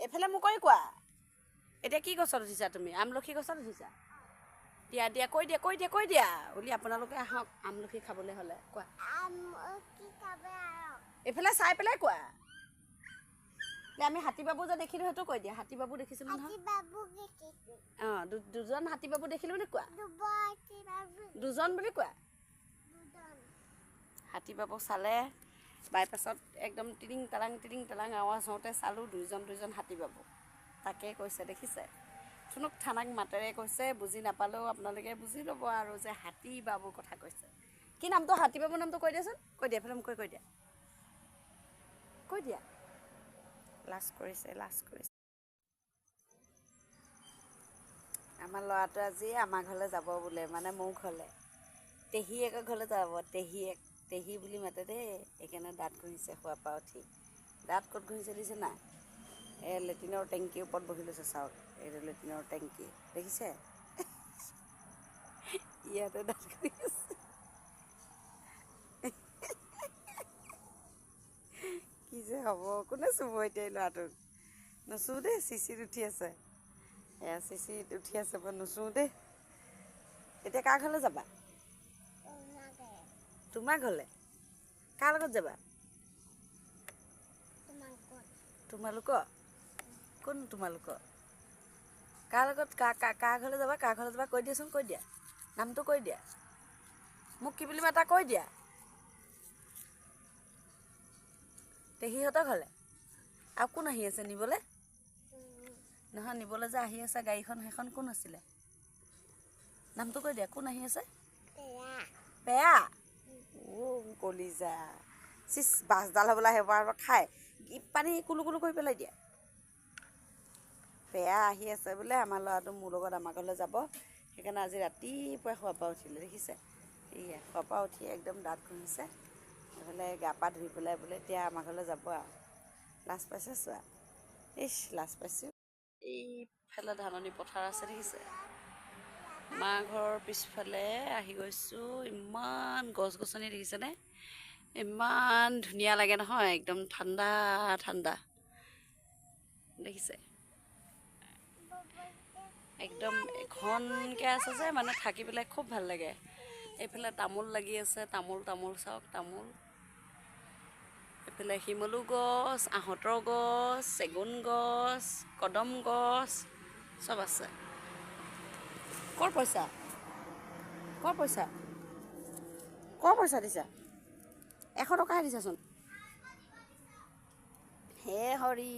এফালে মোক কোৱা এতিয়া কি গছত উঠিছা তুমি আমলখি গছত উঠিছা দিয়া দিয়া কৈ দিয়া বুলি আপোনালোকে আহক আমলখি খাবলৈ হ'লে কোৱা এইফালে চাই পেলাই কোৱা আমি হাতী বাবু যে দেখিলোঁ সেইটো কৈ দিয়া হাতী বাবু দেখিছিলোঁ নহয় অঁ দুজন হাতী বাবু দেখিলোঁ বুলি কোৱা দুজন বুলি কোৱা হাতী বাবু চালে বাইপাছত একদম টিৰিং টালাং আৱাজ হওঁতে চালোঁ দুইজন হাতী বাবু তাকে কৈছে দেখিছে থুনুক থানাক মাতেৰে কৈছে বুজি নাপালেও আপোনালোকে বুজি ল'ব আৰু যে হাতী বাবুৰ কথা কৈছে কি নামটো হাতী বাবুৰ নামটো কৈ দিয়াচোন কৈ দিয়া এফালে মোক কৈ দিয়া লাজ কৰিছে আমাৰ ল'ৰাটো আজি আমাৰ ঘৰলৈ যাব বোলে মানে মোৰ ঘৰলৈ পেহীয়েকৰ ঘৰলৈ যাব পেহী বুলি মাতে দেই সেইকাৰণে দাঁত ঘঁহিছে খোৱাৰ পৰা উঠি দাঁত ক'ত ঘঁহিছে দিছে নাই এই লেট্ৰিনৰ টেংকিৰ ওপৰত বহি লৈছে চাওক এইটো লেট্ৰিনৰ টেংকি দেখিছে ইয়াতে দাঁত ঘঁহি আছে কি যে হ'ব কোনে চুব এতিয়া ল'ৰাটোক নুচুও দেই চিচিত উঠি আছে এয়া চিচিত উঠি আছে মই নুচুও দেই এতিয়া কাৰ ঘৰলৈ যাবা তোমাৰ ঘৰলৈ কাৰ লগত যাবা তোমালোকৰ কোন তোমালোকৰ কাৰ লগত কাৰ ঘৰলৈ যাবা কৈ দিয়াচোন কৈ দিয়া নামটো কৈ দিয়া মোক কি বুলি মাতা কৈ দিয়া পেহীহঁতৰ ঘৰলৈ আৰু কোন আহি আছে নিবলৈ নহয় নিবলৈ যে আহি আছে গাড়ীখন সেইখন কোন আছিলে নামটো কৈ দিয়া কোন আহি আছে পেয়া কলিজা চিচ বাছডাল হ'বলৈ সেইবাৰ খাই পানী কুলু কৰি পেলাই দিয়া পেয়া আহি আছে বোলে আমাৰ ল'ৰাটো মোৰ লগত আমাৰ ঘৰলৈ যাব সেইকাৰণে আজি ৰাতিপুৱাই শুৱাৰ পৰা উঠিলে দেখিছে এয়া শুৱাৰ পৰা উঠি একদম দাঁত ঘঁহিছে এইফালে গা পা ধুই পেলাই বোলে এতিয়া আমাৰ ঘৰলৈ যাব আৰু লাজ পাইছে চোৱা লাজ পাইছোঁ এইফালে ধাননি পথাৰ আছে দেখিছে মা ঘৰৰ পিছফালে আহি গৈছোঁ ইমান গছ গছনি দেখিছেনে ইমান ধুনীয়া লাগে নহয় একদম ঠাণ্ডা দেখিছে একদম ঘনকৈ আছে যে মানে থাকি পেলাই খুব ভাল লাগে এইফালে তামোল লাগি আছে তামোল চাওক তামোল এইফালে শিমলু গছ আহঁতৰ গছ চেগুন গছ কদম গছ চব আছে কৰ পইচা দিছা 100 টকাহে দিছাচোন হে হৰি